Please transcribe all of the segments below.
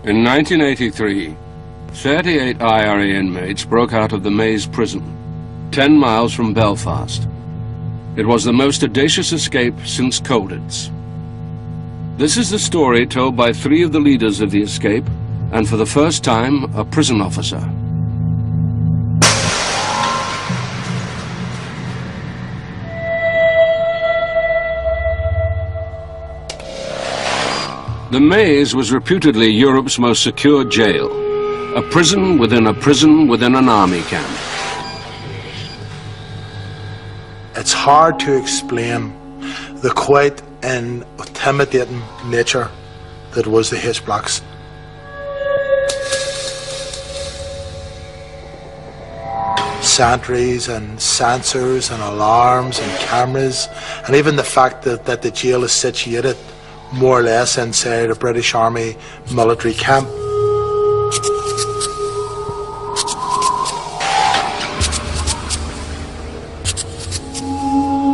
In 1983, 38 IRA inmates broke out of the Maze prison, 10 miles from Belfast. It was the most audacious escape since Colditz. This is the story told by 3 of the leaders of the escape, and for the first time, a prison officer. The Maze was reputedly Europe's most secure jail, a prison within a prison within an army camp. It's hard to explain the quite intimidating nature that was the H-blocks. Sentries and sensors and alarms and cameras, and even the fact that the jail is situated more or less inside a British Army military camp.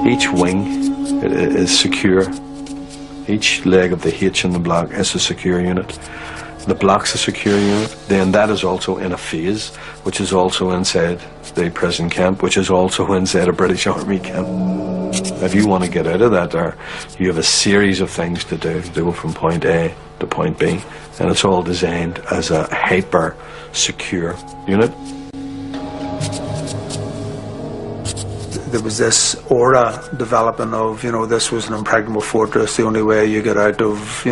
Each wing is secure. Each leg of the H in the block is a secure unit. The block's a secure unit. Then that is also in a phase, which is also inside the prison camp, which is also inside a British Army camp. If you want to get out of that, you have a series of things to do to go from point A to point B, and it's all designed as a hyper secure unit. There was this aura developing of, this was an impregnable fortress, the only way you get out of,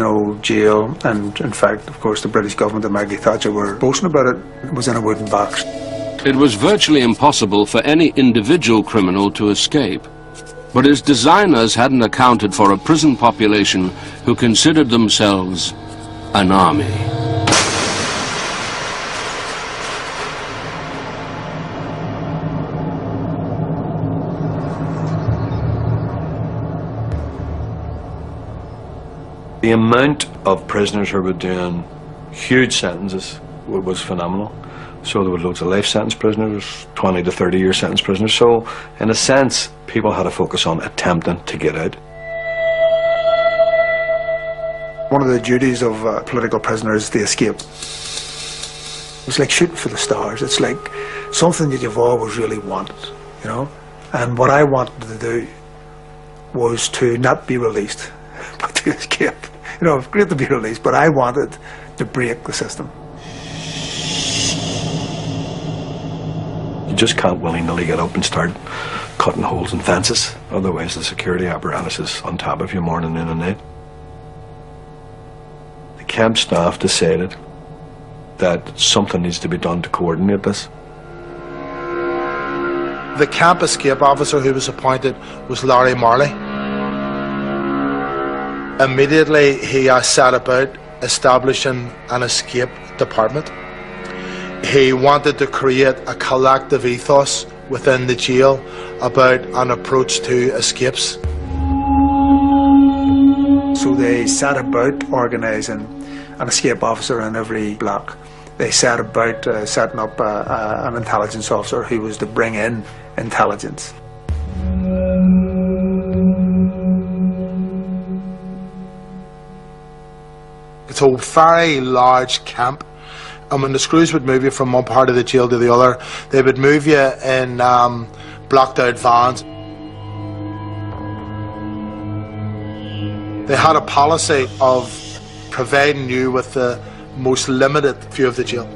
jail. And in fact, of course, the British government and Maggie Thatcher were boasting about it. It was in a wooden box. It was virtually impossible for any individual criminal to escape. But its designers hadn't accounted for a prison population who considered themselves an army. The amount of prisoners who were doing huge sentences was phenomenal. So there were loads of life sentence prisoners, 20 to 30 year sentence prisoners. So in a sense, people had to focus on attempting to get out. One of the duties of a political prisoner is the escape. It's like shooting for the stars. It's like something that you've always really wanted, And what I wanted to do was to not be released, but to escape. It's great to be released, but I wanted to break the system. You just can't willy-nilly get up and start cutting holes in fences. Otherwise the security apparatus is on top of you morning, in and night. The camp staff decided that something needs to be done to coordinate this. The camp escape officer who was appointed was Larry Marley. Immediately he set about establishing an escape department. He wanted to create a collective ethos within the jail about an approach to escapes. So they set about organising an escape officer in every block. They set about setting up an intelligence officer who was to bring in intelligence. It's a very large camp. And when the screws would move you from one part of the jail to the other, they would move you in blocked out vans. They had a policy of providing you with the most limited view of the jail.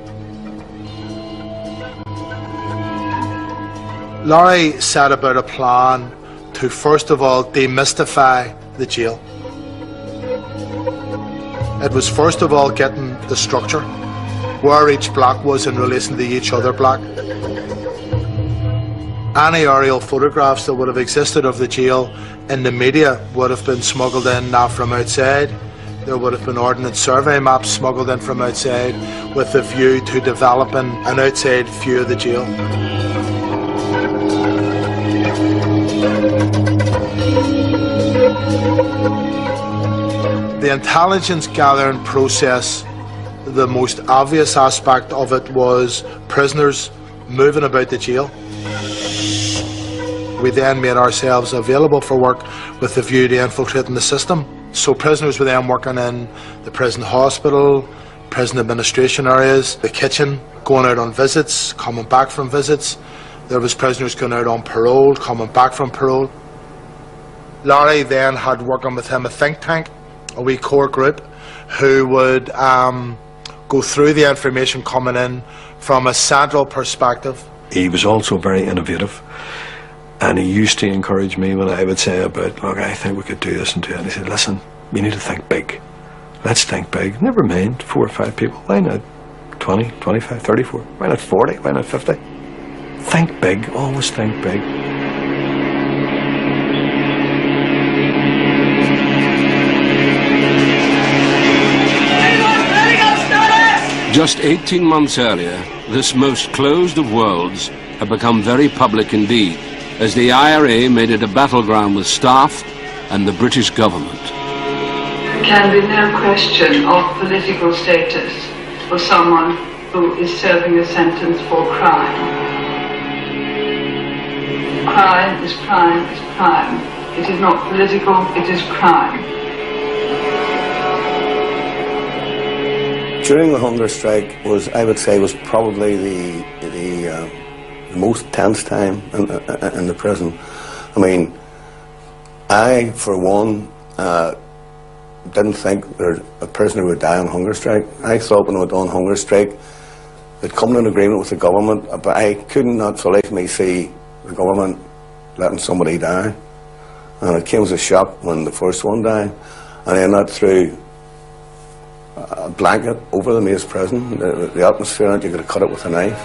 Larry set about a plan to first of all demystify the jail. It was first of all getting the structure, where each block was in relation to each other block. Any aerial photographs that would have existed of the jail in the media would have been smuggled in from outside. There would have been ordnance survey maps smuggled in from outside with a view to developing an outside view of the jail. The intelligence gathering process, the most obvious aspect of it was prisoners moving about the jail. We then made ourselves available for work with the view to infiltrating the system. So prisoners were then working in the prison hospital, prison administration areas, the kitchen, going out on visits, coming back from visits. There was prisoners going out on parole, coming back from parole. Larry then had working with him a think tank, a wee core group, who would go through the information coming in from a central perspective. He was also very innovative, and he used to encourage me when I would say about, look, I think we could do this and do that. He said, listen, you need to think big. Let's think big. Never mind 4 or 5 people. Why not 20, 25, 34? Why not 40? Why not 50? Think big. Always think big. Just 18 months earlier, this most closed of worlds had become very public indeed, as the IRA made it a battleground with staff and the British government. There can be no question of political status for someone who is serving a sentence for crime. Crime is crime is crime. It is not political, it is crime. During the hunger strike I would say, was probably the most tense time in the prison. I mean, I, for one, didn't think a prisoner would die on hunger strike. I thought when we were on hunger strike, they'd come to an agreement with the government, but I could not for life of me see the government letting somebody die. And it came as a shock when the first one died, and then that threw a blanket over the Maze prison. The atmosphere, you could have cut it with a knife.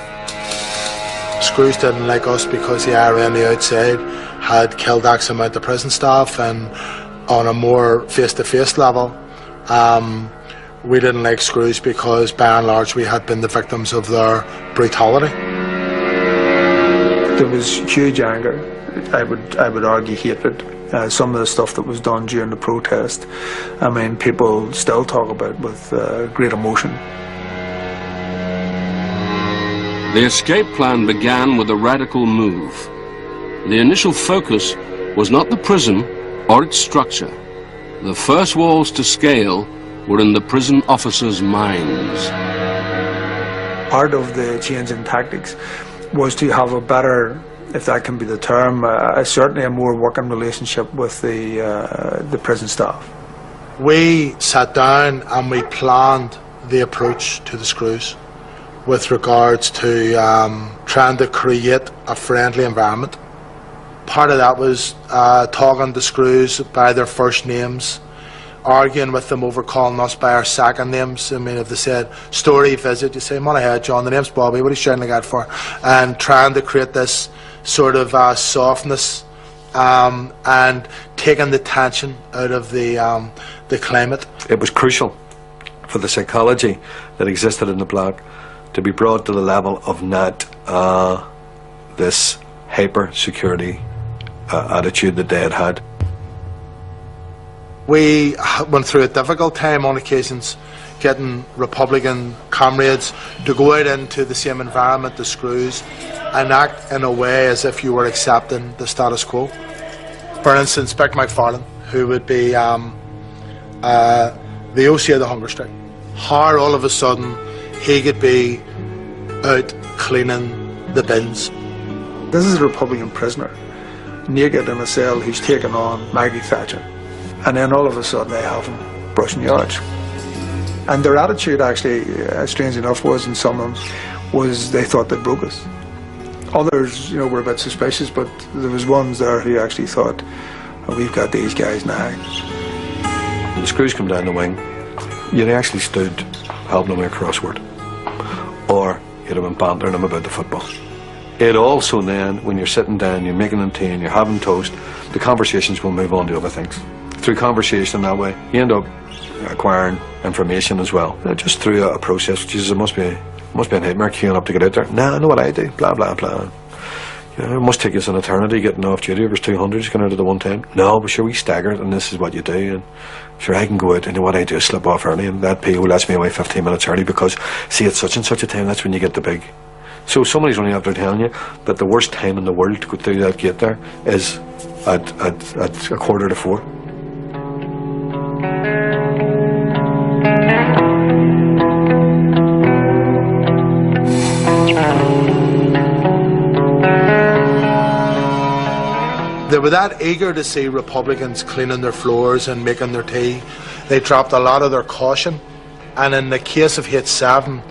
Screws didn't like us because the IRA on the outside had killed X amount of prison staff, and on a more face-to-face level, we didn't like Screws because by and large we had been the victims of their brutality. There was huge anger, I would argue hatred. Some of the stuff that was done during the protest, I mean, people still talk about with great emotion. The escape plan began with a radical move. The initial focus was not the prison or its structure. The first walls to scale were in the prison officers' minds. Part of the change in tactics was to have a better, if that can be the term, certainly a more working relationship with the prison staff. We sat down and we planned the approach to the Screws with regards to trying to create a friendly environment. Part of that was talking to Screws by their first names, arguing with them over calling us by our second names. I mean, if they said story visit, you say, "Man ahead, John, the name's Bobby, what are you shouting like that for?" And trying to create this sort of softness and taking the tension out of the climate. It was crucial for the psychology that existed in the block to be brought to the level of not this hyper-security attitude that they had had. We went through a difficult time on occasions getting Republican comrades to go out into the same environment as Screws and act in a way as if you were accepting the status quo. For instance, Vic McFarlane, who would be the OC of the hunger strike. How all of a sudden he could be out cleaning the bins. This is a Republican prisoner, naked in a cell, who's taken on Maggie Thatcher. And then all of a sudden they have him brushing yards. And their attitude actually, strange enough, was in some of them, was they thought they broke us. Others, you know, were a bit suspicious, but there was ones there who actually thought, oh, we've got these guys now. When the Screws come down the wing, you'd actually stood helping them with a crossword, or you'd have been bantering them about the football. It also then, when you're sitting down, you're making them tea and you're having toast, the conversations will move on to other things. Through conversation that way, you end up acquiring information as well. Just through a process, Jesus, it must be a nightmare queuing up to get out there. Nah, I know what I do, blah, blah, blah. You know, it must take us an eternity getting off duty. If there's 200, just going out at the one time. No, but sure, we stagger it, and this is what you do. And sure, I can go out, and what I do is slip off early, and that PO lets me away 15 minutes early because, see, at such and such a time, that's when you get the big. So somebody's only after telling you that the worst time in the world to go through that gate there is at 3:45. were that eager to see Republicans cleaning their floors and making their tea, they dropped a lot of their caution. And in the case of H7,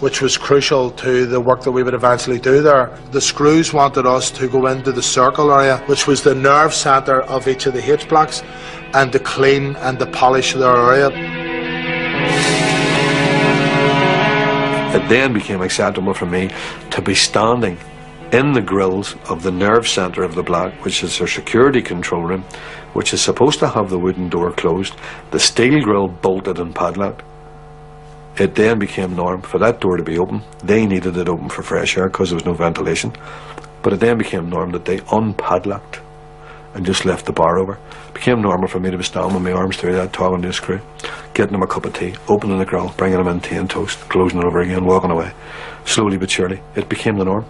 which was crucial to the work that we would eventually do there, the screws wanted us to go into the circle area, which was the nerve centre of each of the H blocks, and to clean and to polish their area. It then became acceptable for me to be standing in the grills of the nerve centre of the block, which is their security control room, which is supposed to have the wooden door closed, the steel grill bolted and padlocked. It then became norm for that door to be open. They needed it open for fresh air because there was no ventilation. But it then became norm that they unpadlocked and just left the bar over. It became normal for me to be standing with my arms through that, talking to the screw, getting them a cup of tea, opening the grill, bringing them in tea and toast, closing it over again, walking away. Slowly but surely, it became the norm.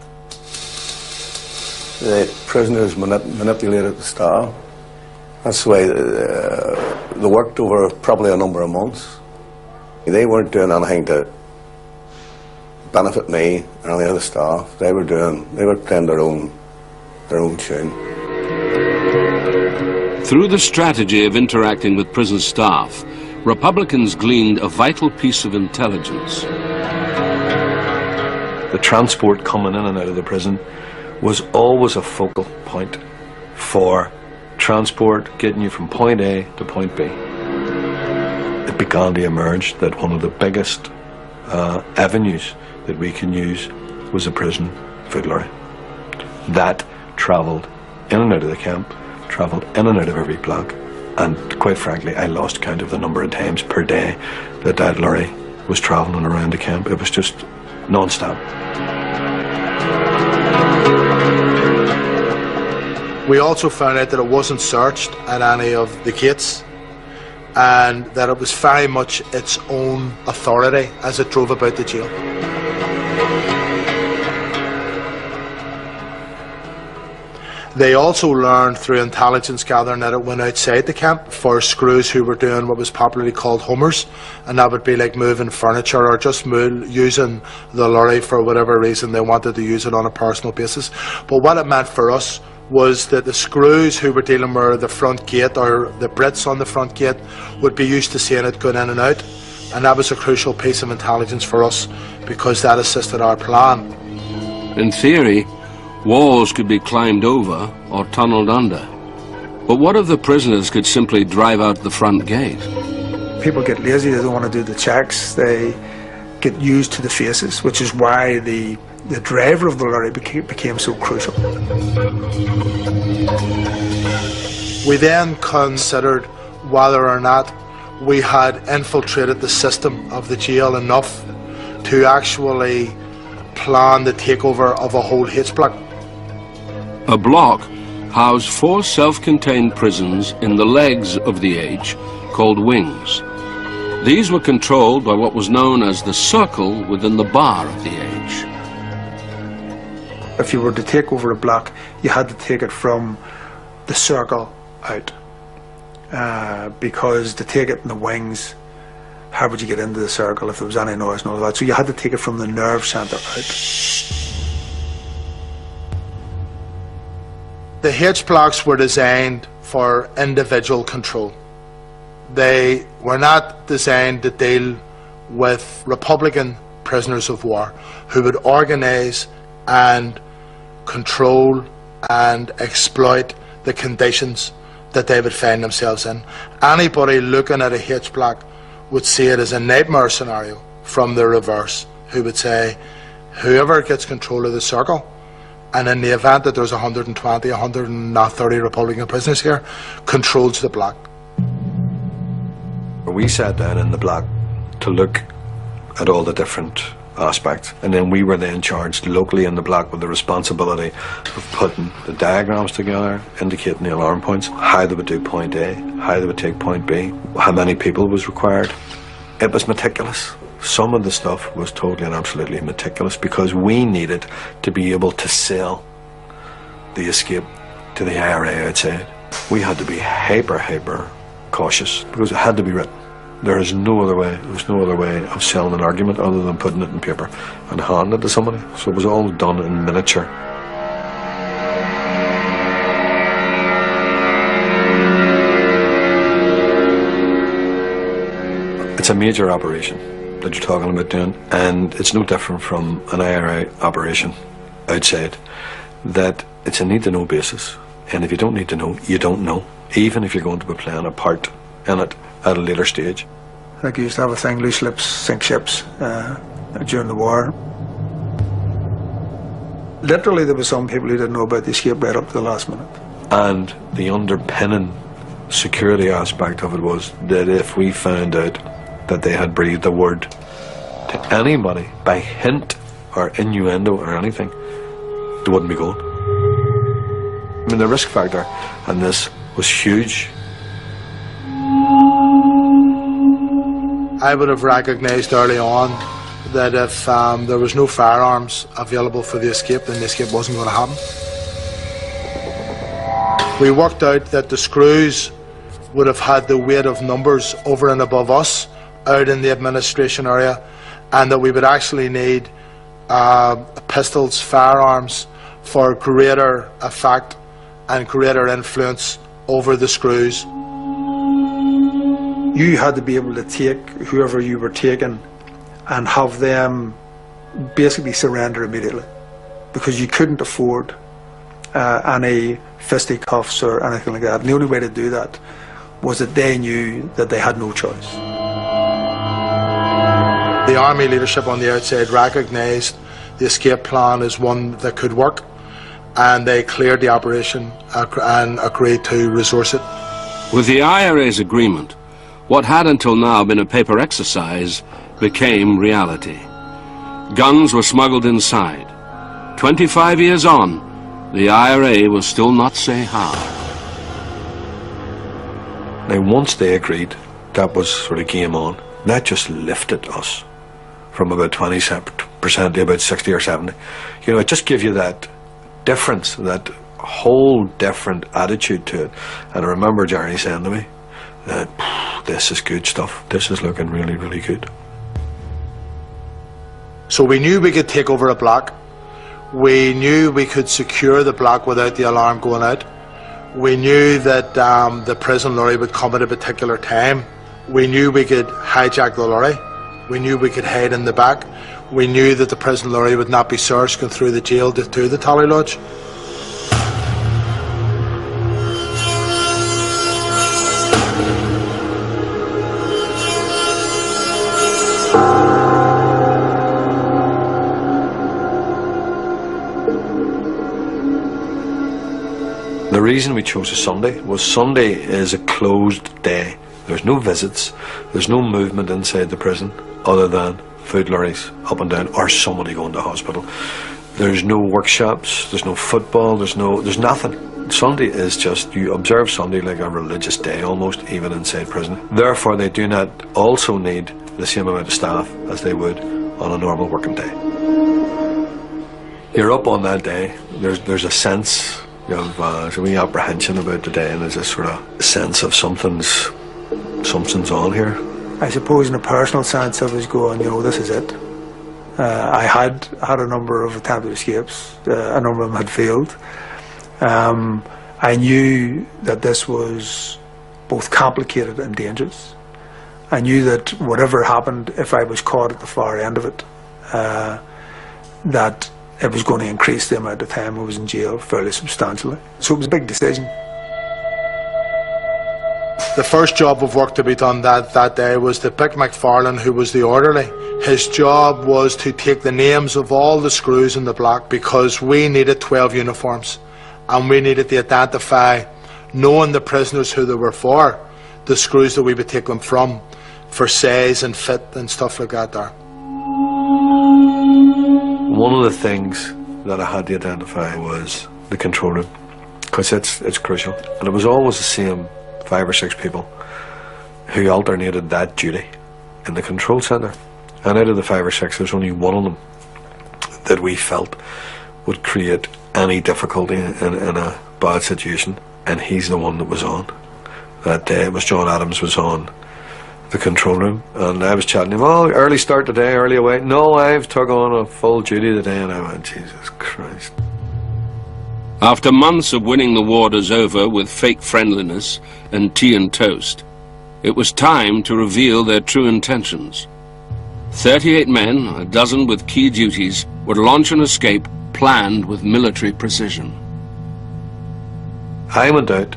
The prisoners manipulated the staff. That's the way they worked over probably a number of months. They weren't doing anything to benefit me or any of the staff. They were playing their own tune. Through the strategy of interacting with prison staff, Republicans gleaned a vital piece of intelligence. The transport coming in and out of the prison was always a focal point for transport getting you from point A to point B. It began to emerge that one of the biggest avenues that we can use was a prison food lorry. That travelled in and out of the camp, travelled in and out of every block, and quite frankly I lost count of the number of times per day that lorry was travelling around the camp. It was just non-stop. We also found out that it wasn't searched at any of the gates, and that it was very much its own authority as it drove about the jail. They also learned through intelligence gathering that it went outside the camp for screws who were doing what was popularly called homers, and that would be like moving furniture or just using the lorry for whatever reason they wanted to use it on a personal basis. But what it meant for us was that the screws who were dealing with the front gate, or the Brits on the front gate, would be used to seeing it going in and out, and that was a crucial piece of intelligence for us because that assisted our plan. In theory, walls could be climbed over or tunnelled under. But what if the prisoners could simply drive out the front gate? People get lazy, they don't want to do the checks, they get used to the faces, which is why the driver of the lorry became so crucial. We then considered whether or not we had infiltrated the system of the jail enough to actually plan the takeover of a whole H block. A block housed 4 self-contained prisons in the legs of the H, called wings. These were controlled by what was known as the circle within the bar of the H. If you were to take over a block, you had to take it from the circle out, because to take it in the wings, how would you get into the circle if there was any noise and all that? So you had to take it from the nerve centre out. The H blocks were designed for individual control. They were not designed to deal with Republican prisoners of war who would organise and control and exploit the conditions that they would find themselves in. Anybody looking at a H block would see it as a nightmare scenario from the reverse, who would say, whoever gets control of the circle, and in the event that there's 120, 130 Republican prisoners here, controls the block. We sat down in the block to look at all the different aspects, and then we were then charged locally in the block with the responsibility of putting the diagrams together, indicating the alarm points, how they would do point A, how they would take point B, how many people was required. It was meticulous. Some of the stuff was totally and absolutely meticulous because we needed to be able to sell the escape to the IRA outside. We had to be hyper cautious because it had to be written. There is no other way. There's no other way of selling an argument other than putting it in paper and handing it to somebody. So it was all done in miniature. It's a major operation that you're talking about doing, and it's no different from an IRA operation outside, that it's a need-to-know basis, and if you don't need to know, you don't know, even if you're going to be playing a part in it at a later stage. Like you used to have a thing, loose lips sink ships during the war. Literally there were some people who didn't know about the escape right up to the last minute. And the underpinning security aspect of it was that if we found out that they had breathed a word to anybody by hint or innuendo or anything, they wouldn't be going. I mean, the risk factor in this was huge. I would have recognised early on that if there was no firearms available for the escape, then the escape wasn't going to happen. We worked out that the screws would have had the weight of numbers over and above us out in the administration area, and that we would actually need pistols, firearms, for greater effect and greater influence over the screws. You had to be able to take whoever you were taking and have them basically surrender immediately, because you couldn't afford any fisticuffs or anything like that. And the only way to do that was that they knew that they had no choice. The army leadership on the outside recognised the escape plan as one that could work, and they cleared the operation and agreed to resource it. With the IRA's agreement, what had until now been a paper exercise became reality. Guns were smuggled inside. 25 years on, the IRA will still not say how. Now, once they agreed, that was sort of game on. That just lifted us from about 20% to about 60 or 70. You know, it just gives you that difference, that whole different attitude to it. And I remember Jerry saying to me that this is good stuff. This is looking really, really good. So we knew we could take over a block. We knew we could secure the block without the alarm going out. We knew that the prison lorry would come at a particular time. We knew we could hijack the lorry. We knew we could hide in the back. We knew that the prison lorry would not be searched going through the jail to the Tally Lodge. The reason we chose a Sunday was Sunday is a closed day. There's no visits, there's no movement inside the prison other than food lorries up and down or somebody going to hospital. There's no workshops, there's no football, there's nothing. Sunday is just, you observe Sunday like a religious day almost, even inside prison. Therefore they do not also need the same amount of staff as they would on a normal working day. You're up on that day, there's a sense of there's a wee apprehension about the day, and there's a sort of sense of something's on here. I suppose in a personal sense I was going, you know, this is it. I had a number of attempted escapes, a number of them had failed. I knew that this was both complicated and dangerous. I knew that whatever happened, if I was caught at the far end of it, that it was going to increase the amount of time I was in jail fairly substantially. So it was a big decision. The first job of work to be done that day was to pick McFarlane, who was the orderly. His job was to take the names of all the screws in the block, because we needed 12 uniforms and we needed to identify, knowing the prisoners who they were for, the screws that we would take them from for size and fit and stuff like that there. One of the things that I had to identify was the control room, because it's crucial, and it was always the same 5 or 6 people who alternated that duty in the control centre, and out of the 5 or 6 there's only one of them that we felt would create any difficulty in a bad situation, and he's the one that was on that day. It was John Adams was on the control room, and I was chatting to him, oh, early start today, early away. No, I've took on a full duty today. And I went, Jesus Christ. After months of winning the warders over with fake friendliness and tea and toast, It was time to reveal their true intentions. 38 men, a dozen with key duties, would launch an escape planned with military precision. I went out,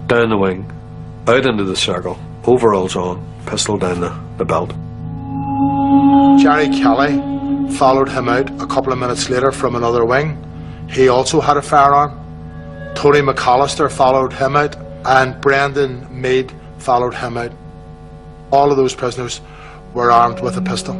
down the wing, out into the circle, overalls on, pistol down the belt. Jerry Kelly followed him out a couple of minutes later from another wing. He also had a firearm. Tony McAllister followed him out, and Brendan Meade followed him out. All of those prisoners were armed with a pistol.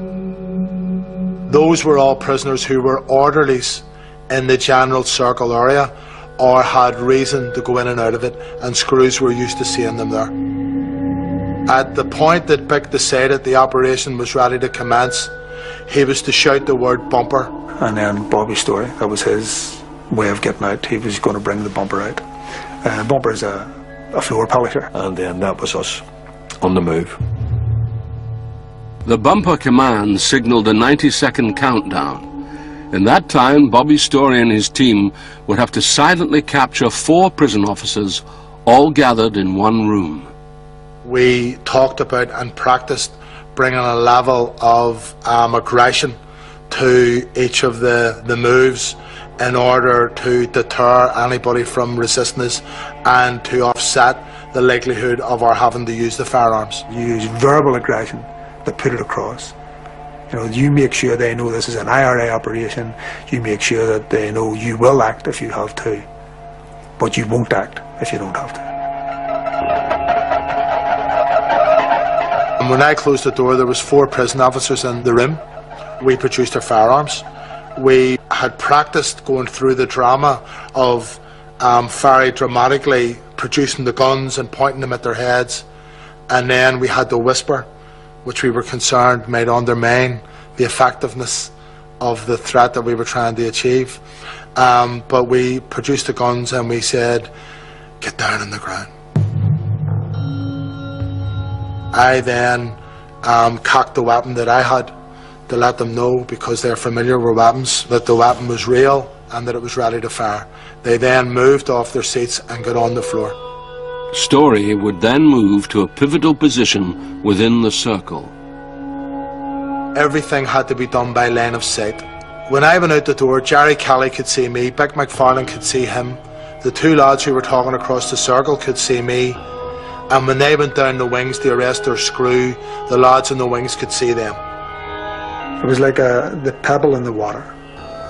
Those were all prisoners who were orderlies in the general circle area or had reason to go in and out of it, and Screws were used to seeing them there. At the point that Bick decided the operation was ready to commence, he was to shout the word bumper. And then Bobby Story, that was his way of getting out. He was going to bring the bumper out. Bumper is a floor polisher. And then that was us on the move. The bumper command signaled a 90-second countdown. In that time, Bobby Story and his team would have to silently capture 4 prison officers, all gathered in one room. We talked about and practiced bringing a level of aggression to each of the moves in order to deter anybody from resisting us and to offset the likelihood of our having to use the firearms. You use verbal aggression to put it across. You know, you make sure they know this is an IRA operation. You make sure that they know you will act if you have to, but you won't act if you don't have to. And when I closed the door, there was 4 prison officers in the room. We produced our firearms. We had practiced going through the drama of very dramatically producing the guns and pointing them at their heads, and then we had to whisper, which we were concerned might undermine the effectiveness of the threat that we were trying to achieve. But we produced the guns and we said, get down on the ground. I then cocked the weapon that I had to let them know, because they're familiar with weapons, that the weapon was real and that it was ready to fire. They then moved off their seats and got on the floor. Story would then move to a pivotal position within the circle. Everything had to be done by line of sight. When I went out the door, Jerry Kelly could see me, Bick McFarlane could see him, the 2 lads who were talking across the circle could see me, and when they went down the wings to arrest their screw, the lads in the wings could see them. It was like the pebble in the water.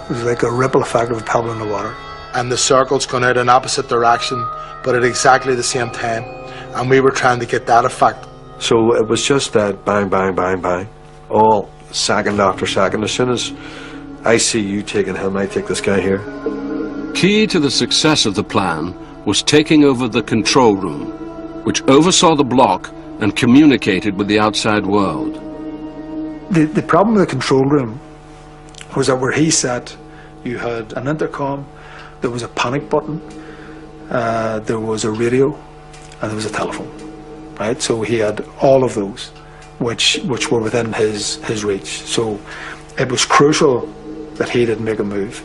It was like a ripple effect of a pebble in the water. And the circle's gone out in opposite direction, but at exactly the same time, and we were trying to get that effect. So it was just that bang, bang, bang, bang, all second after second. As soon as I see you taking him, I take this guy here. Key to the success of the plan was taking over the control room, which oversaw the block and communicated with the outside world. The problem with the control room was that where he sat, you had an intercom, there was a panic button, there was a radio, and there was a telephone, right? So he had all of those, which were within his reach. So it was crucial that he didn't make a move,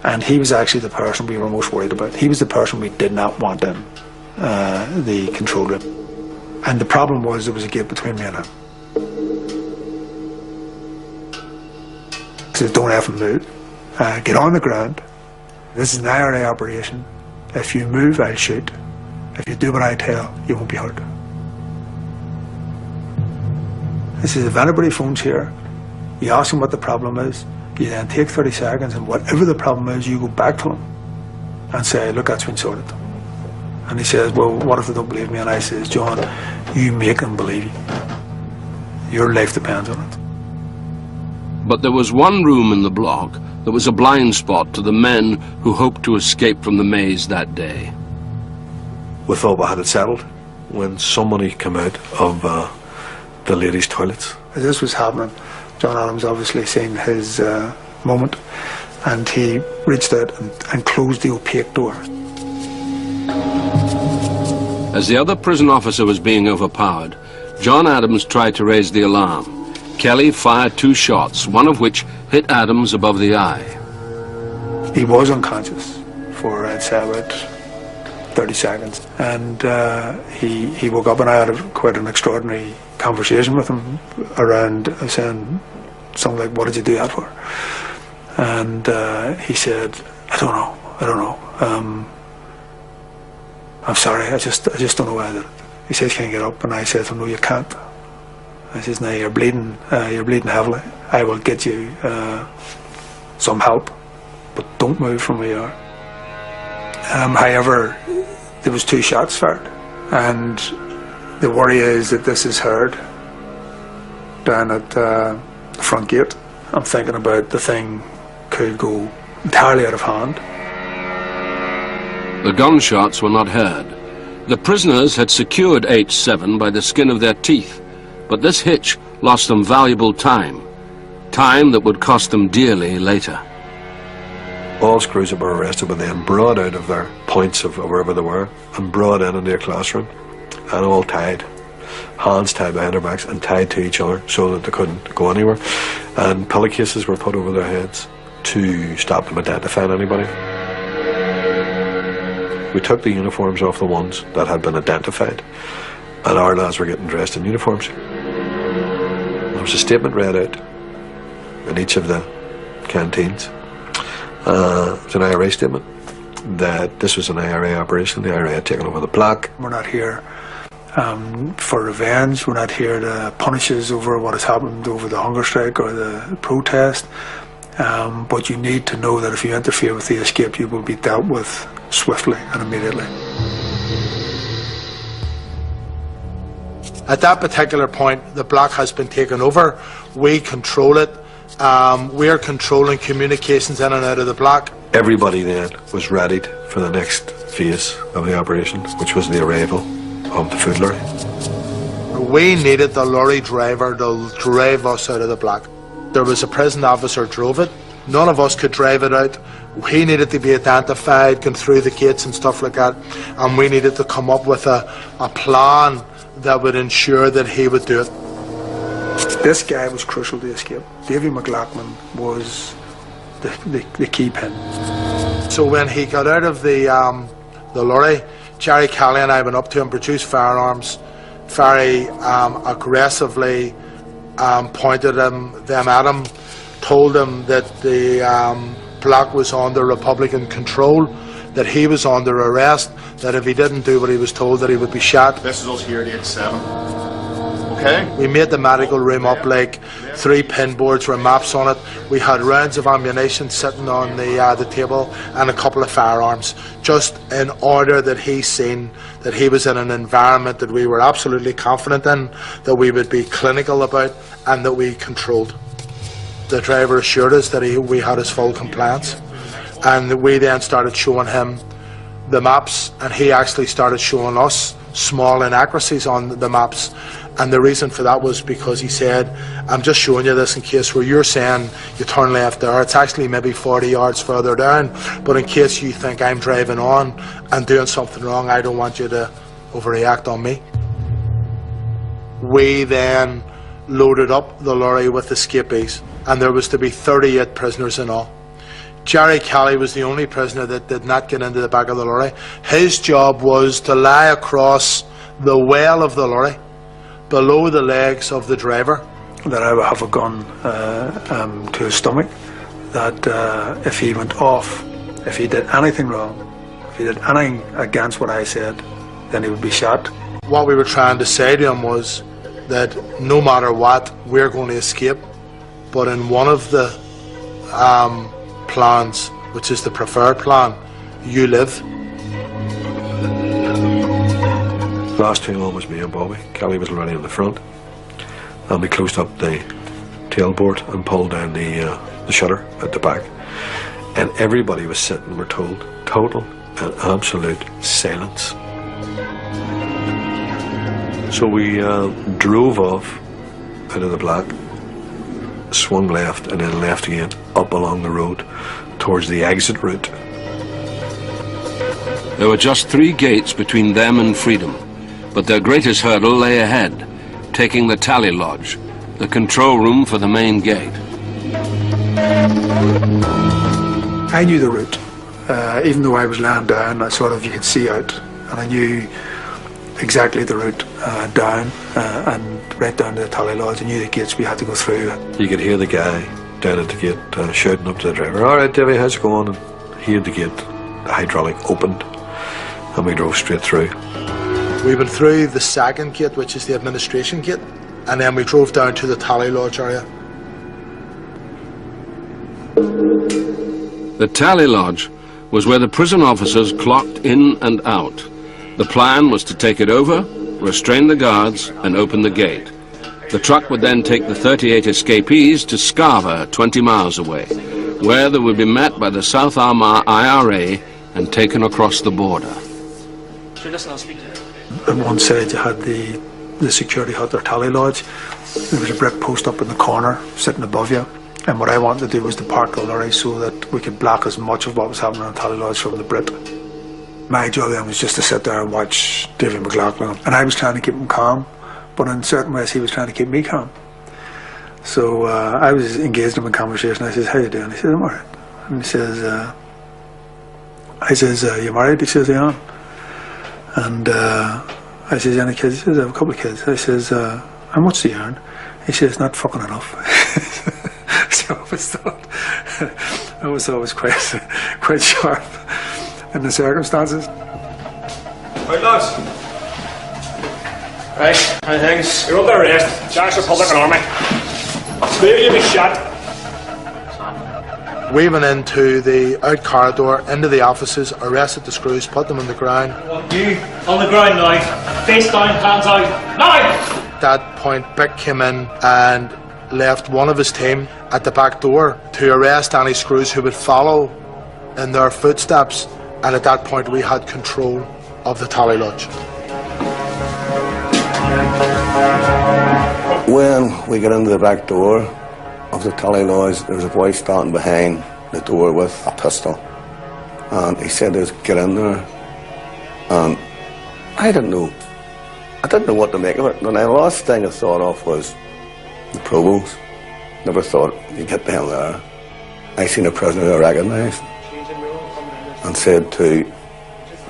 and he was actually the person we were most worried about. He was the person we did not want in the control room. And the problem was there was a gate between me and him. He said, don't have to move. Get on the ground. This is an IRA operation. If you move, I'll shoot. If you do what I tell, you won't be hurt. He says, if anybody phones here, you ask them what the problem is, you then take 30 seconds, and whatever the problem is, you go back to them and say, look, that's been sorted. And he says, well, what if they don't believe me? And I says, John, you make them believe you. Your life depends on it. But there was one room in the block that was a blind spot to the men who hoped to escape from the maze that day. We thought we had it settled when somebody came out of the ladies' toilets. As this was happening, John Adams obviously seen his moment, and he reached out and closed the opaque door. As the other prison officer was being overpowered, John Adams tried to raise the alarm. Kelly fired 2 shots, one of which hit Adams above the eye. He was unconscious for, I'd say, about 30 seconds. And he woke up, and I had quite an extraordinary conversation with him around saying something like, "What did you do that for?" And he said, I don't know. I'm sorry, I just don't know why I did it. He says, "Can you get up?" And I said to him, "No, you can't." I says, "Now you're bleeding heavily. I will get you some help, but don't move from where you are." However, there was 2 shots fired, and the worry is that this is heard down at the front gate. I'm thinking about the thing could go entirely out of hand. The gunshots were not heard. The prisoners had secured H7 by the skin of their teeth, but this hitch lost them valuable time that would cost them dearly later. All screws that were arrested were then brought out of their points of wherever they were and brought into a classroom, and all tied, hands tied behind their backs and tied to each other so that they couldn't go anywhere. And pillowcases were put over their heads to stop them identifying anybody. We took the uniforms off the ones that had been identified, and our lads were getting dressed in uniforms. There was a statement read out in each of the canteens. It's an IRA statement that this was an IRA operation. The IRA had taken over the block. We're not here for revenge. We're not here to punish us over what has happened over the hunger strike or the protest. But you need to know that if you interfere with the escape, you will be dealt with swiftly and immediately. At that particular point, the block has been taken over. We control it. We're controlling communications in and out of the block. Everybody then was readied for the next phase of the operation, which was the arrival of the food lorry. We needed the lorry driver to drive us out of the block. There was a prison officer drove it. None of us could drive it out. He needed to be identified, going through the gates and stuff like that, and we needed to come up with a plan that would ensure that he would do it. This guy was crucial to the escape. Davy McLaughlin was the key pin. So when he got out of the lorry, Jerry Kelly and I went up to him, produced firearms, very aggressively pointed them at him, told him that the block was under Republican control, that he was under arrest, that if he didn't do what he was told, that he would be shot. This is us here at H7. Okay. We made the medical room up like 3 pin boards with maps on it. We had rounds of ammunition sitting on the table and a couple of firearms, just in order that he's seen that he was in an environment that we were absolutely confident in, that we would be clinical about, and that we controlled. The driver assured us that we had his full compliance, and we then started showing him the maps, and he actually started showing us small inaccuracies on the maps. And the reason for that was because he said, "I'm just showing you this in case where you're saying you turn left there, it's actually maybe 40 yards further down, but in case you think I'm driving on and doing something wrong, I don't want you to overreact on me." We then loaded up the lorry with escapees, and there was to be 38 prisoners in all. Jerry Kelly was the only prisoner that did not get into the back of the lorry. His job was to lie across the well of the lorry, below the legs of the driver. That I would have a gun to his stomach, that if he went off, if he did anything wrong, if he did anything against what I said, then he would be shot. What we were trying to say to him was that no matter what, we're going to escape, but in one of the plans, which is the preferred plan, you live. Last two on was me and Bobby. Kelly was already in the front, and we closed up the tailboard and pulled down the shutter at the back, and everybody was sitting, we're told, total and absolute silence. So we drove off out of the block, swung left and then left again up along the road towards the exit route. There were just 3 gates between them and freedom, but their greatest hurdle lay ahead, taking the tally lodge, the control room for the main gate. I knew the route. even though I was lying down, I sort of, you could see out, and I knew exactly the route down and right down to the Tally Lodge. I knew the gates we had to go through. You could hear the guy down at the gate shouting up to the driver, "All right, Davy, how's it going?" And he had the gate, the hydraulic opened, and we drove straight through. We went through the second gate, which is the administration gate, and then we drove down to the Tally Lodge area. The Tally Lodge was where the prison officers clocked in and out. The plan was to take it over, restrain the guards, and open the gate. The truck would then take the 38 escapees to Scarva, 20 miles away, where they would be met by the South Armagh IRA and taken across the border. On one side you had the security hut or Tally Lodge. There was a brick post up in the corner sitting above you, and what I wanted to do was to park the lorry so that we could block as much of what was happening on Tally Lodge from the Brit. My job then was just to sit there and watch David McLaughlin, and I was trying to keep him calm, but in certain ways he was trying to keep me calm. So I was engaged in a conversation. I says, "How you doing?" He says, "I'm alright." And he says, I says, "You married?" He says, "Yeah." And I says, "Any kids?" He says, "I have a couple of kids." I says, "How much do you earn?" He says, "Not fucking enough." So I was always quite sharp in the circumstances. Right, lads. Right, how things? You're under arrest. Charged with public alarming. Three of you be shot. We went into the out corridor, into the offices, arrested the screws, put them on the ground. You on the ground now. Face down, hands out. Now! At that point, Bick came in and left one of his team at the back door to arrest any screws who would follow in their footsteps, and at that point we had control of the Tally Lodge. When we got into the back door of the Tally Lodge, there was a boy standing behind the door with a pistol, and he said, "Get in there." And I didn't know what to make of it. And the last thing I thought of was the Provost. Never thought you'd get down there. I seen a prisoner I recognised and said to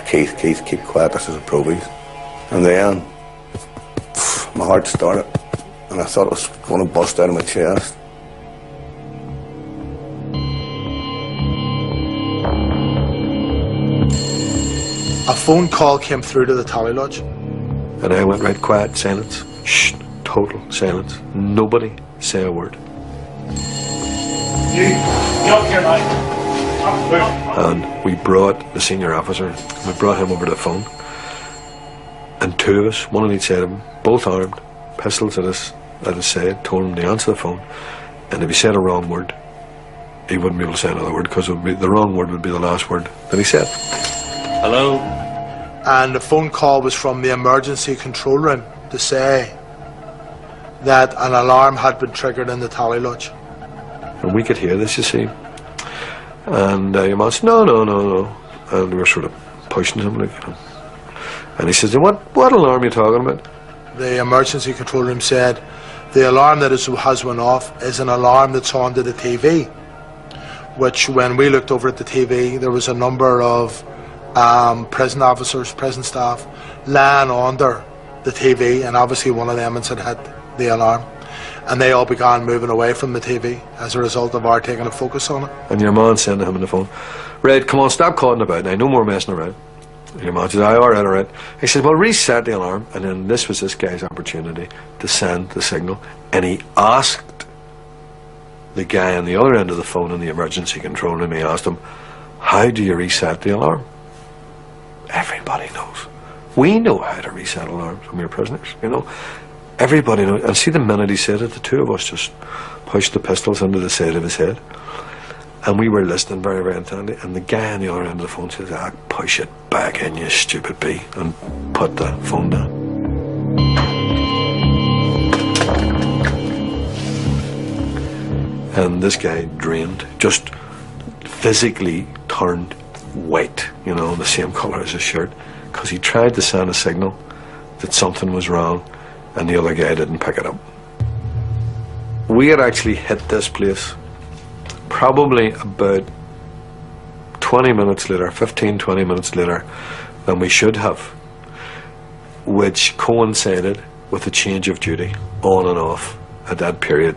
Keith, "Keep quiet, this is a Provost." And then my heart started, and I thought it was going to bust out of my chest. A phone call came through to the Tally Lodge. And I went right quiet, silence. Shh, total silence. Nobody say a word. You up here now. And we brought the senior officer, we brought him over to the phone. And two of us, one on each side of him, both armed, pistols at his side, told him to answer the phone. And if he said a wrong word, he wouldn't be able to say another word, because the wrong word would be the last word that he said. Hello? And the phone call was from the emergency control room to say that an alarm had been triggered in the Tally Lodge. And we could hear this, you see. And your man said, no. And we were sort of pushing him, like, you know. And he says, what alarm are you talking about? The emergency control room said the alarm that has went off is an alarm that's on to the TV, which when we looked over at the TV, there was a number of prison officers, prison staff, lying under the TV, and obviously one of them had hit the alarm, and they all began moving away from the TV as a result of our taking a focus on it. And your man said to him on the phone, "Red, come on, stop calling about now, no more messing around." And your man said, all right. He said, "Well, reset the alarm." And then this was this guy's opportunity to send the signal, and he asked the guy on the other end of the phone in the emergency control room, he asked him, "How do you reset the alarm?" Everybody knows. We know how to reset alarms when we're prisoners, you know. Everybody knows. And see, the minute he said it, the two of us just pushed the pistols under the side of his head. And we were listening very, very intently. And the guy on the other end of the phone says, "Push it back in, you stupid bee," and put the phone down. And this guy drained, just physically turned white, you know, the same colour as his shirt, because he tried to send a signal that something was wrong, and the other guy didn't pick it up. We had actually hit this place probably about 20 minutes later, 15, 20 minutes later than we should have, which coincided with the change of duty on and off at that period.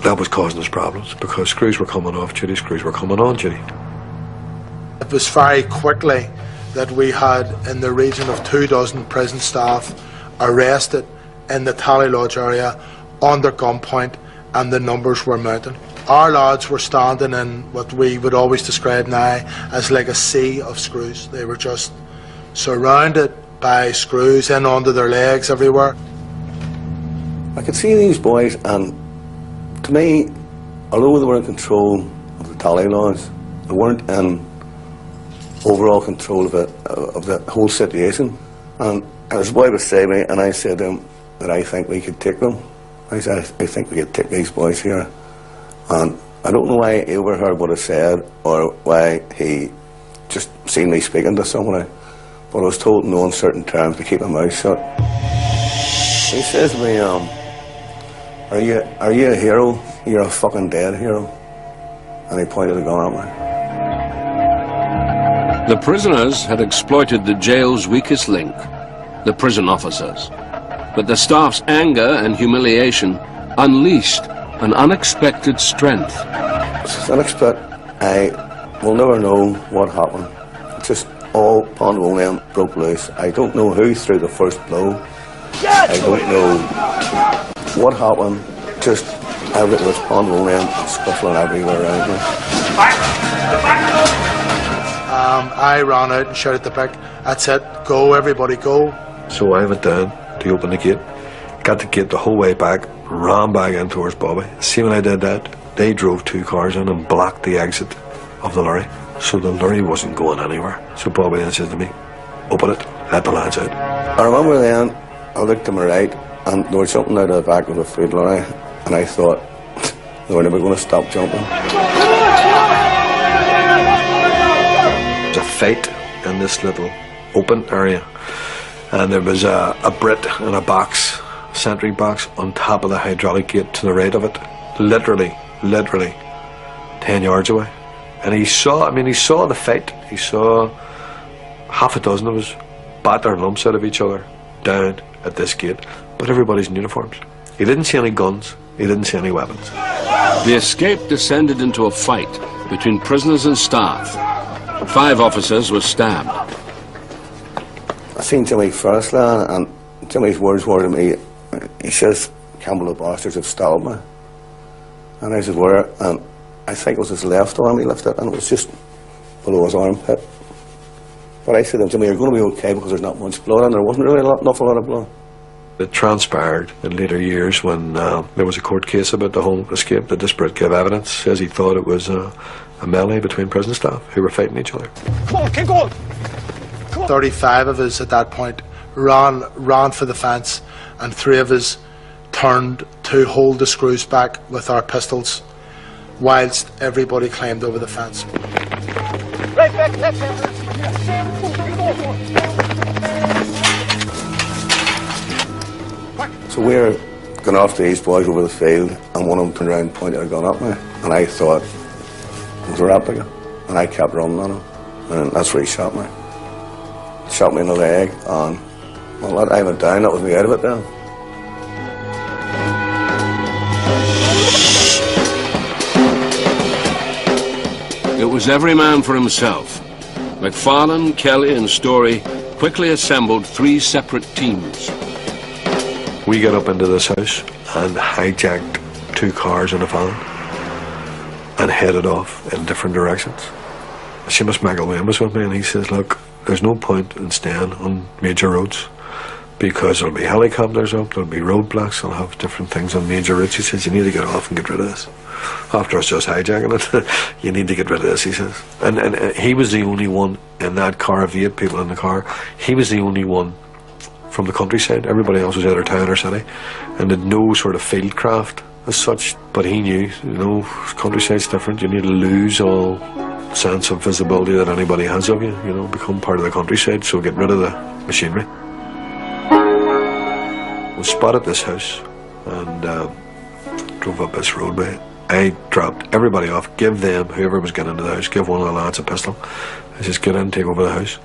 That was causing us problems because screws were coming off duty, screws were coming on duty. It was very quickly that we had in the region of 24 prison staff arrested in the Tally Lodge area under gunpoint, and the numbers were mounting. Our lads were standing in what we would always describe now as like a sea of screws. They were just surrounded by screws in onto their legs everywhere. I could see these boys, and to me, although they were in control of the Tally Lodge, they weren't in overall control of the whole situation. And as a boy would say to me, and I said to him that I think we could take them. I said, I think we could take these boys here. And I don't know why he overheard what I said or why he just seen me speaking to somebody, but I was told in no uncertain terms to keep my mouth shut. He says to me, are you a hero? You're a fucking dead hero. And he pointed a gun at me. The prisoners had exploited the jail's weakest link, the prison officers. But the staff's anger and humiliation unleashed an unexpected strength. It's unexpected. I will never know what happened. Just all pandemonium broke loose. I don't know who threw the first blow. I don't know what happened. Just everything was pandemonium, scuffling everywhere around me. I ran out and shouted the back, "That's it, go everybody, go." So I went down to open the gate, got the gate the whole way back, ran back in towards Bobby. See, when I did that, they drove 2 cars in and blocked the exit of the lorry. So the lorry wasn't going anywhere. So Bobby then said to me, "Open it, let the lads out." I remember then, I looked to my right, and there was something out of the back of the food lorry, and I thought, they were never going to stop jumping. There's a fight in this little open area, and there was a Brit in a box, sentry box, on top of the hydraulic gate to the right of it, literally 10 yards away. And he saw the fight. He saw half a dozen of us batter lumps out of each other down at this gate, but everybody's in uniforms. He didn't see any guns, he didn't see any weapons. The escape descended into a fight between prisoners and staff. 5 officers were stabbed. I seen Jimmy first, and Jimmy's words were to me, he says, "Campbell, the bastards have stabbed me." And I said, "Where?" And I think it was his left arm he lifted, and it was just below his armpit. But I said to him, "Jimmy, you're going to be okay because there's not much blood," and there wasn't really an awful lot of blood. It transpired in later years when there was a court case about the whole escape. The disparate gave evidence, says he thought it was a melee between prison staff who were fighting each other. Come on, keep going. 35 of us at that point ran for the fence, and 3 of us turned to hold the screws back with our pistols, whilst everybody climbed over the fence. Right back, left hand. So we were going after these boys over the field, and one of them turned around and pointed a gun at me, and I thought it was a replica, and I kept running on him, and that's where he shot me. Shot me in the leg, and well, I went down. That was me out of it then. It was every man for himself. McFarlane, Kelly and Story quickly assembled 3 separate teams. We got up into this house and hijacked 2 cars and a van and headed off in different directions. Seamus McElwain was with me, and he says, "Look, there's no point in staying on major roads because there'll be helicopters up, there'll be roadblocks, they'll have different things on major routes." He says, "You need to get off and get rid of this. After us just hijacking it, you need to get rid of this," he says. And he was the only one in that car, of the 8 people in the car, he was the only one from the countryside. Everybody else was either town or city, and had no sort of field craft as such. But he knew, countryside's different. You need to lose all sense of visibility that anybody has of you, become part of the countryside, so get rid of the machinery. We spotted this house and drove up this roadway. I dropped everybody off, give them, whoever was getting into the house, give one of the lads a pistol. I just get in and take over the house.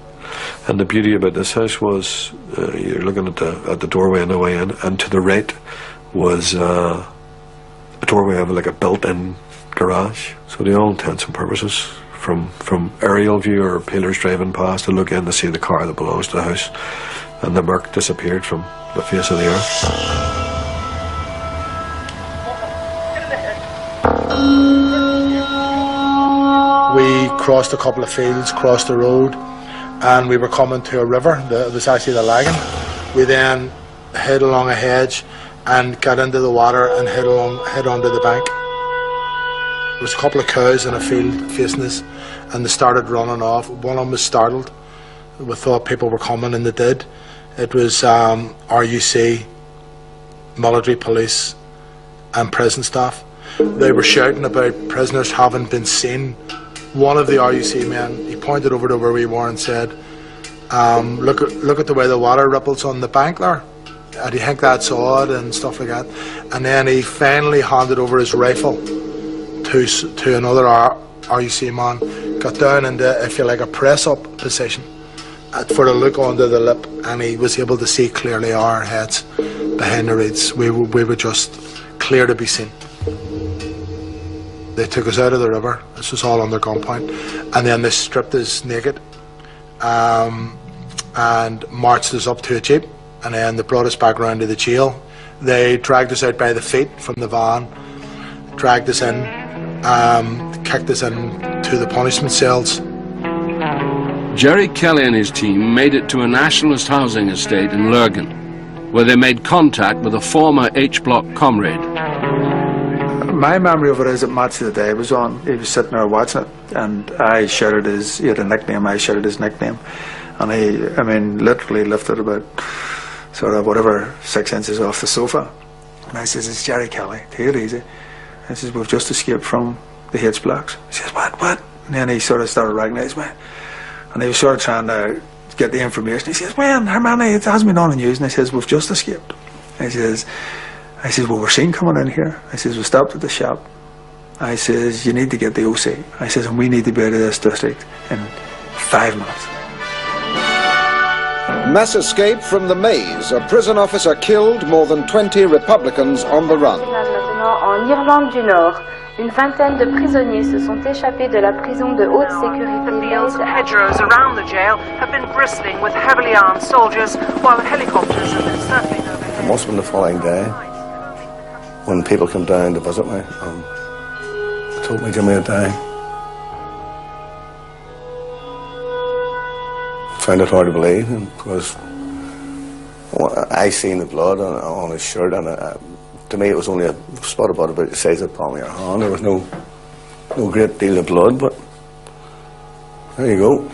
And the beauty about this house was, you're looking at the doorway on the way in, and to the right was a doorway of like a built-in garage. So to all intents and purposes, from aerial view or peelers driving past, to look in to see the car that belongs to the house, and the mark disappeared from the face of the earth. We crossed a couple of fields, crossed the road, and we were coming to a river. It was actually the Lagan. We then hid along a hedge and got into the water and hid onto the bank. There was a couple of cows in a field facing us, and they started running off. One of them was startled. We thought people were coming, and they did. It was RUC, military police, and prison staff. They were shouting about prisoners having been seen. One of the RUC men, he pointed over to where we were and said, look at the way the water ripples on the bank there. And he think that's odd and stuff like that. And then he finally handed over his rifle to another RUC man, got down into, if you like, a press-up position for a look under the lip, and he was able to see clearly our heads behind the reeds. We were just clear to be seen. They took us out of the river. This was all under gunpoint, and then they stripped us naked and marched us up to a jeep, and then they brought us back round to the jail. They dragged us out by the feet from the van, dragged us in, kicked us into the punishment cells. Jerry Kelly and his team made it to a nationalist housing estate in Lurgan, where they made contact with a former H-Block comrade. My memory of it is that Match of the Day was on. He was sitting there watching it, and I shouted he had a nickname, I shouted his nickname. And he, literally lifted about sort of whatever 6 inches off the sofa. And I says, "It's Jerry Kelly, take it easy." I says, "We've just escaped from the H-Blocks." He says, what? And then he sort of started recognising me. And he was sort of trying to get the information. He says, "When? How many? It hasn't been on the news." And I says, "We've just escaped." I says, "Well, we're seen coming in here." I says, "We stopped at the shop." I says, "You need to get the OC." I says, "And we need to be out of this district in 5 minutes." Mass escape from the maze. A prison officer killed, more than 20 Republicans on the run. Maintenant, en Irlande du Nord, une vingtaine de prisonniers se sont échappés de la prison de haute sécurité. The fields and hedgerows around the jail have been bristling with heavily armed soldiers, while helicopters have been circling overhead. It must have been the following day when people came down to visit me. They told me Jimmy had died. Found it hard to believe, because I seen the blood on his shirt, and to me it was only a spot about the size of the palm of your hand. There was no great deal of blood, but there you go.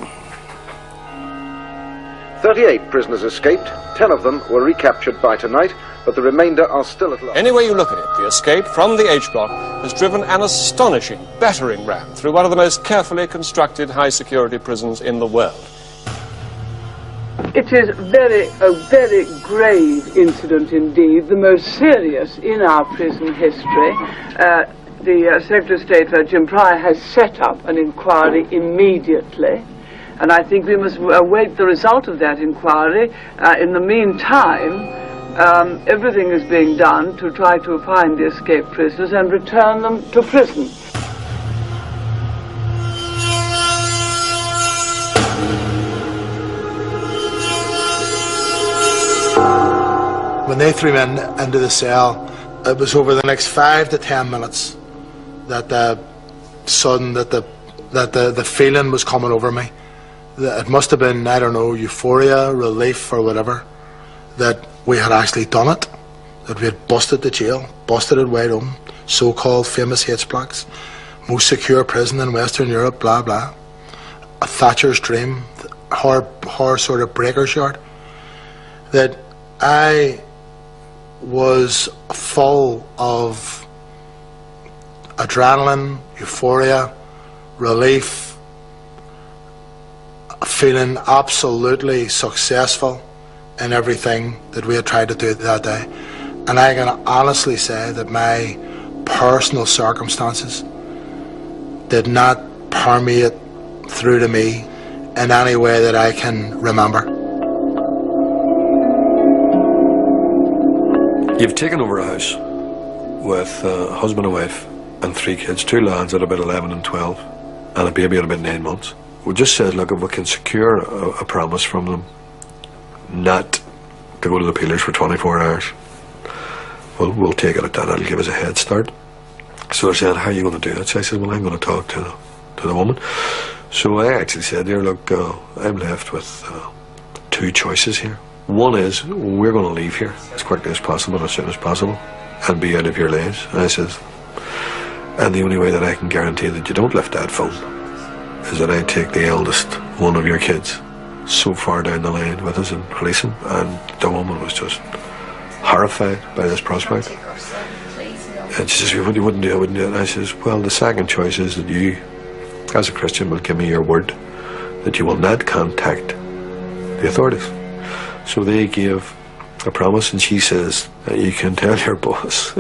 38 prisoners escaped. 10 of them were recaptured by tonight, but the remainder are still at large. Any way you look at it, the escape from the H-Block has driven an astonishing battering ram through one of the most carefully constructed high-security prisons in the world. It is a very grave incident indeed, the most serious in our prison history. The Secretary of State, Jim Pryor, has set up an inquiry immediately, and I think we must await the result of that inquiry. In the meantime, everything is being done to try to find the escaped prisoners and return them to prison. When they threw me into the cell, it was over the next 5 to 10 minutes that the feeling was coming over me. It must have been, I don't know, euphoria, relief, or whatever, that we had actually done it, that we had busted the jail, busted it wide open, so-called famous H-Blocks, most secure prison in Western Europe, blah blah, a Thatcher's dream, horror sort of breaker's yard, that I was full of adrenaline, euphoria, relief, feeling absolutely successful in everything that we had tried to do that day. And I can honestly say that my personal circumstances did not permeate through to me in any way that I can remember. You've taken over a house with a husband and wife and 3 kids, 2 lads at about 11 and 12, and a baby at about 9 months. We just said, look, if we can secure a promise from them not to go to the peelers for 24 hours, we'll take it at that. That'll give us a head start. So they said, how are you going to do that? So I said, well, I'm going to talk to the woman. So I actually said, here, look, I'm left with 2 choices here. One is, we're going to leave here as quickly as possible, as soon as possible, and be out of your lives. And I says, and the only way that I can guarantee that you don't lift that phone is that I take the eldest one of your kids so far down the line with us and release him. And the woman was just horrified by this prospect. And she says, well, you wouldn't do it, wouldn't you? And I says, well, the second choice is that you, as a Christian, will give me your word that you will not contact the authorities. So they gave a promise, and she says, you can tell your boss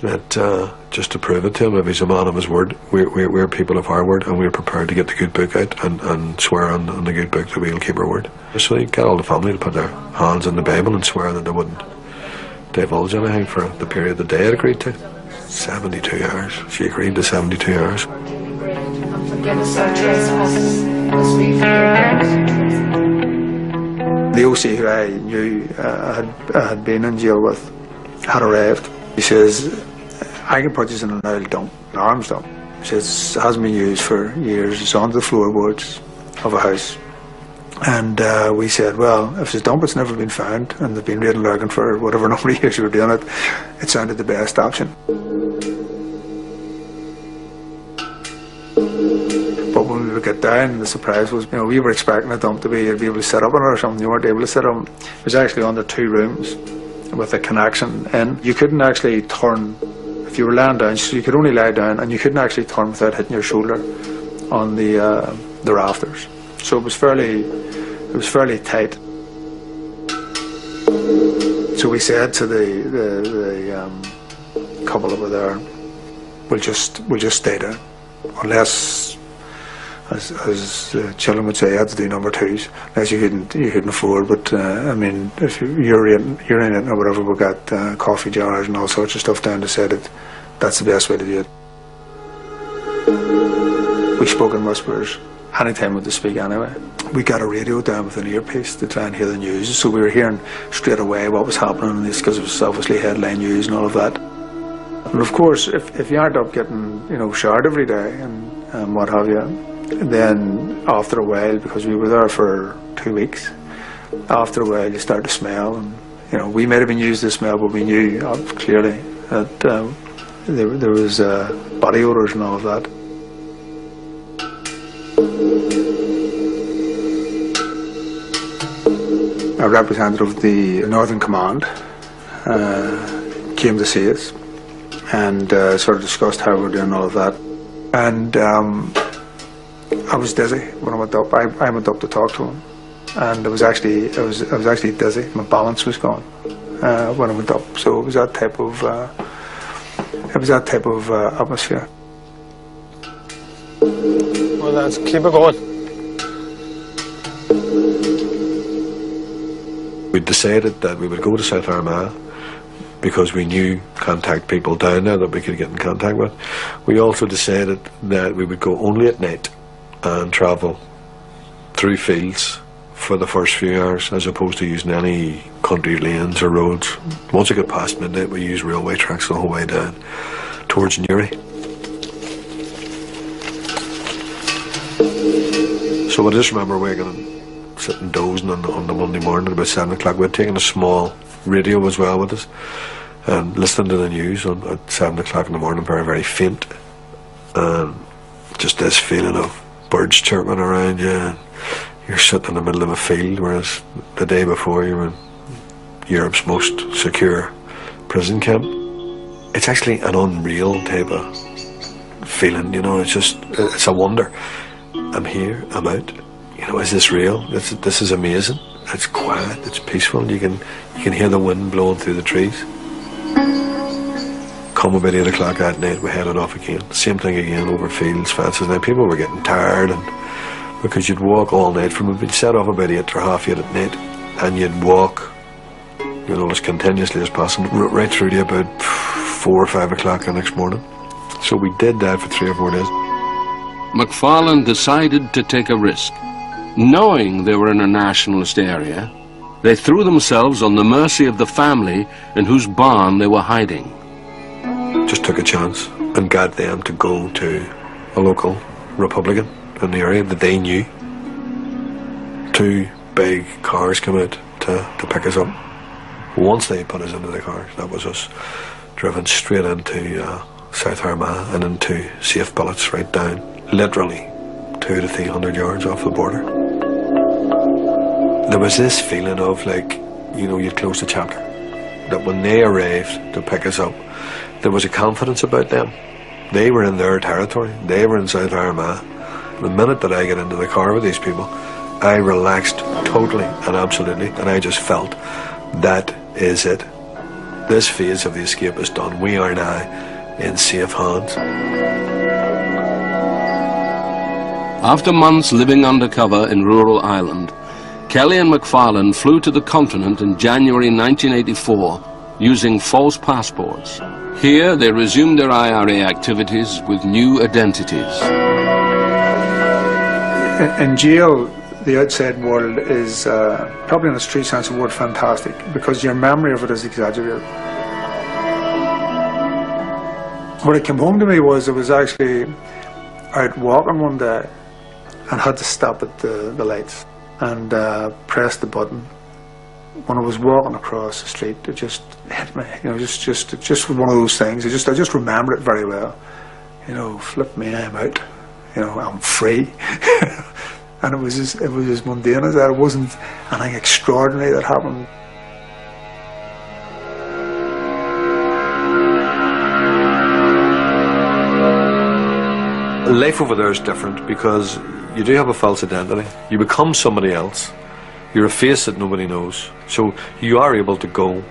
that just to prove it to him, if he's a man of his word, we're people of our word, and we're prepared to get the good book out and swear on the good book that we'll keep our word. So they got all the family to put their hands on the Bible and swear that they wouldn't divulge anything for the period that they had agreed to. 72 hours. She agreed to 72 hours. The OC who I knew had been in jail with had arrived. He says, I can purchase an oil dump, an arms dump. He says, it hasn't been used for years. It's on the floorboards of a house. And we said, well, if it's a dump, it's never been found, and they've been raiding lurking for whatever number of years we were doing it, it sounded the best option. But when we would get down, the surprise was, we were expecting a dump to be able to sit up on it or something. You weren't able to sit on it. It was actually under 2 rooms with a connection in. You couldn't actually turn, if you were lying down, so you could only lie down, and you couldn't actually turn without hitting your shoulder on the rafters. So it was fairly tight. So we said to the couple that were there, we'll just stay there, unless, as children would say, you had to do number 2s, unless you couldn't afford. But I mean, if you're in it or whatever, we got coffee jars and all sorts of stuff down to say that that's the best way to do it. We spoke in whispers. Anytime we had to speak anyway. We got a radio down with an earpiece to try and hear the news, so we were hearing straight away what was happening in this, because it was obviously headline news and all of that. And of course, if you aren't up getting showered every day and what have you, then after a while, because we were there for 2 weeks, after a while you start to smell, and we might have been used to smell, but we knew clearly that there was body odours and all of that. A representative of the Northern Command came to see us and sort of discussed how we were doing all of that. And I was dizzy when I went up. I went up to talk to him, and I was actually dizzy. My balance was gone when I went up. So it was that type of atmosphere. Well, let's keep it going. We decided that we would go to South Armagh because we knew contact people down there that we could get in contact with. We also decided that we would go only at night and travel through fields for the first few hours, as opposed to using any country lanes or roads. Once we got past midnight, we used railway tracks the whole way down towards Newry. So I just remember waking and sitting dozing on the Monday morning at about 7 o'clock. We'd taken a small radio as well with us and listening to the news at 7 o'clock in the morning, very, very faint. And just this feeling of birds chirping around you, and you're sitting in the middle of a field, whereas the day before you were in Europe's most secure prison camp. It's actually an unreal type of feeling, it's a wonder. I'm here, I'm out. Is this real? This is amazing. It's quiet, it's peaceful. You can hear the wind blowing through the trees. Come about 8 o'clock at night, we headed off again. Same thing again, over fields, fences. Now people were getting tired, and because you'd walk all night from it. We'd set off about 8 or half 8 at night, and you'd walk, you know, as continuously as possible, right through to about 4 or 5 o'clock the next morning. So we did that for 3 or 4 days. McFarlane decided to take a risk. Knowing they were in a nationalist area, they threw themselves on the mercy of the family in whose barn they were hiding. Just took a chance and got them to go to a local Republican in the area that they knew. 2 big cars came out to pick us up. Once they put us into the cars, that was us driven straight into South Armagh and into safe billets right down, literally 200 to 300 yards off the border. There was this feeling of, like, you know, you'd close the chapter. That when they arrived to pick us up, there was a confidence about them. They were in their territory. They were in South Armagh. The minute that I got into the car with these people, I relaxed totally and absolutely, and I just felt that is it. This phase of the escape is done. We are now in safe hands. After months living undercover in rural Ireland, Kelly and McFarlane flew to the continent in January 1984 using false passports. Here they resumed their IRA activities with new identities. In jail, the outside world is, probably in its true sense of the word, fantastic, because your memory of it is exaggerated. What it came home to me was I was actually out walking one day and had to stop at the lights and press the button. When I was walking across the street, it just hit me. You know, just one of those things. I just remember it very well. You know, flip me, I'm out. You know, I'm free. And it was as mundane as that. It wasn't anything extraordinary that happened. Life over there is different because you do have a false identity. You become somebody else. You're a face that nobody knows. So you are able to go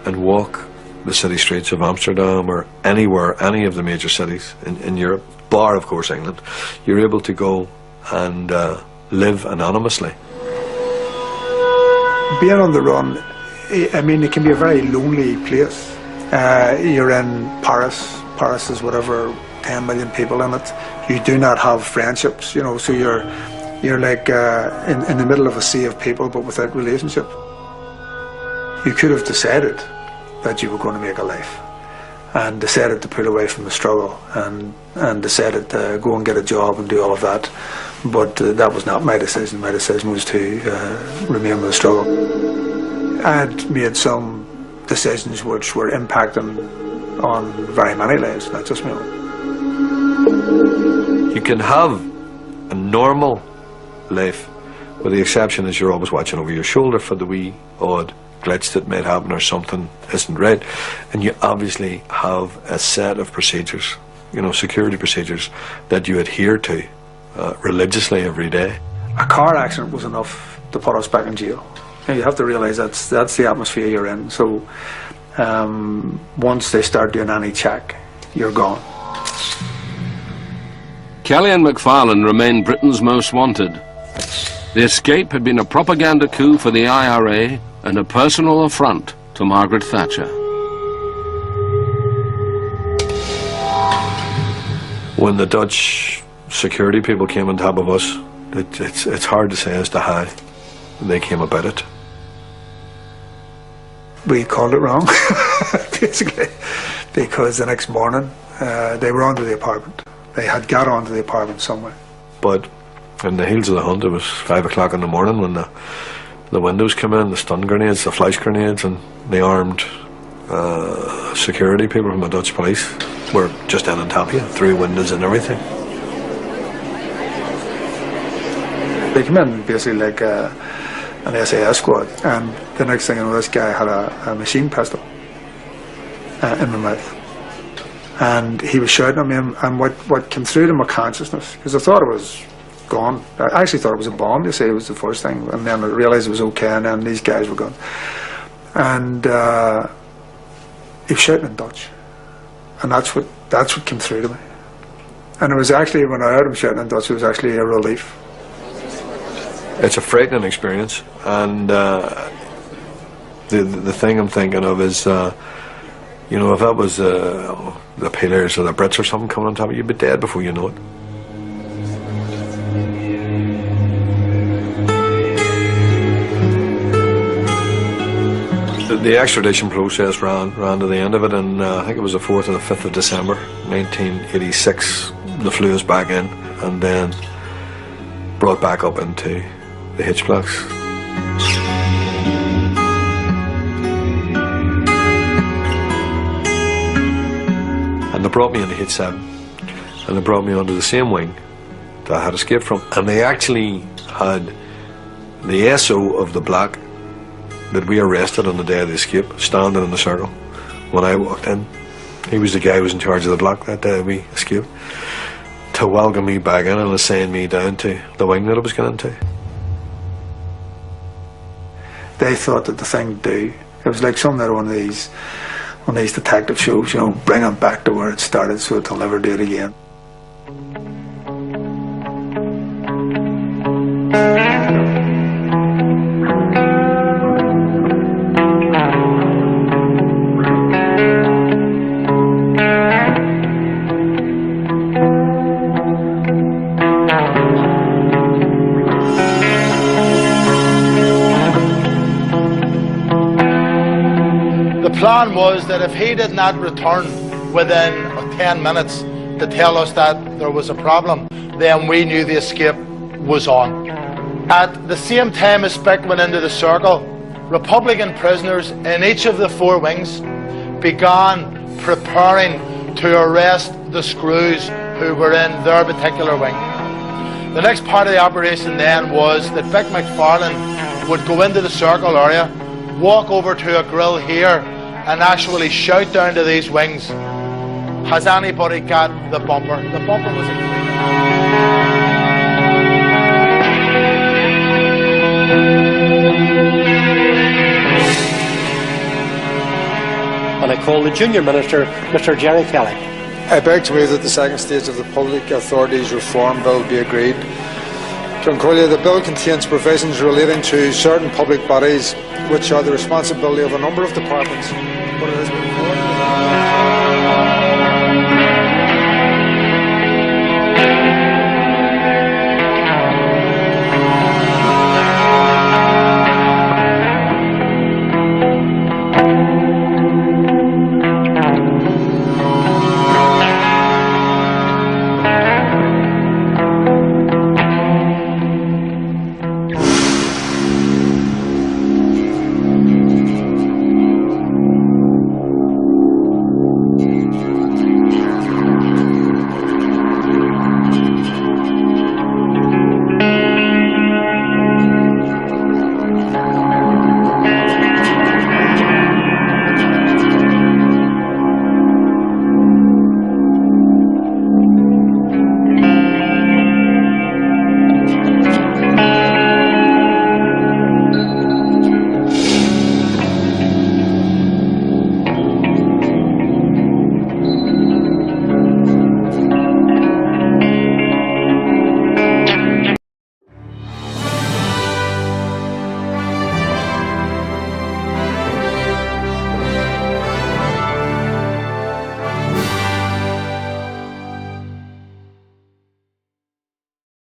and walk the city streets of Amsterdam or anywhere, any of the major cities in Europe, bar of course England. You're able to go and live anonymously. Being on the run, I mean, it can be a very lonely place. You're in Paris. Paris is whatever, 10 million people in it. You do not have friendships, you know, so you're like in the middle of a sea of people but without relationship. You could have decided that you were going to make a life and decided to pull away from the struggle and decided to go and get a job and do all of that, but that was not my decision. My decision was to remain with the struggle. I had made some decisions which were impacting on very many lives, not just my own. You can have a normal life, with the exception is you're always watching over your shoulder for the wee odd glitch that might happen or something isn't right, and you obviously have a set of procedures, you know, security procedures that you adhere to religiously every day. A car accident was enough to put us back in jail. You have to realise that's the atmosphere you're in. So once they start doing any check, you're gone. Kelly and McFarlane remained Britain's most wanted. The escape had been a propaganda coup for the IRA and a personal affront to Margaret Thatcher. When the Dutch security people came on top of us, it's hard to say as to how they came about it. We called it wrong, basically, because the next morning they were onto the apartment. They had got onto the apartment somewhere. But in the heels of the hunt, it was 5 o'clock in the morning when the windows came in, the stun grenades, the flash grenades, and the armed security people from the Dutch police were just in on top of you, through windows and everything. They came in basically like an SAS squad, and the next thing I know, this guy had a machine pistol in my mouth. And he was shouting at me, and what came through to my consciousness, because I thought it was gone. I actually thought it was a bomb, you say, it was the first thing, and then I realised it was okay, and then these guys were gone. And he was shouting in Dutch. And that's what came through to me. And it was actually, when I heard him shouting in Dutch, it was actually a relief. It's a frightening experience, and the thing I'm thinking of is, you know, if that was the Peelers or the Brits or something coming on top of you, you'd be dead before you know it. The extradition process ran to the end of it, and I think it was the 4th or the 5th of December 1986. They flew us back in and then brought back up into the H blocks. And they brought me into H7, and they brought me onto the same wing that I had escaped from. And they actually had the SO of the block that we arrested on the day of the escape standing in the circle when I walked in. He was the guy who was in charge of the block that day we escaped, to welcome me back in and assign me down to the wing that I was going into. They thought that the thing to do, it was like something out of one of these detective shows, you know, bring them back to where it started so they'll never do it again. The plan was that if he did not return within 10 minutes to tell us that there was a problem, then we knew the escape was on. At the same time as Spick went into the circle, Republican prisoners in each of the 4 wings began preparing to arrest the screws who were in their particular wing. The next part of the operation then was that Vic McFarlane would go into the circle area, walk over to a grill here, and actually shout down to these wings, has anybody got the bumper? The bumper was included. And I call the Junior Minister, Mr. Jerry Kelly. I beg to move that the second stage of the Public Authorities Reform Bill be agreed. Drumcollia, the bill contains provisions relating to certain public bodies which are the responsibility of a number of departments, but it has been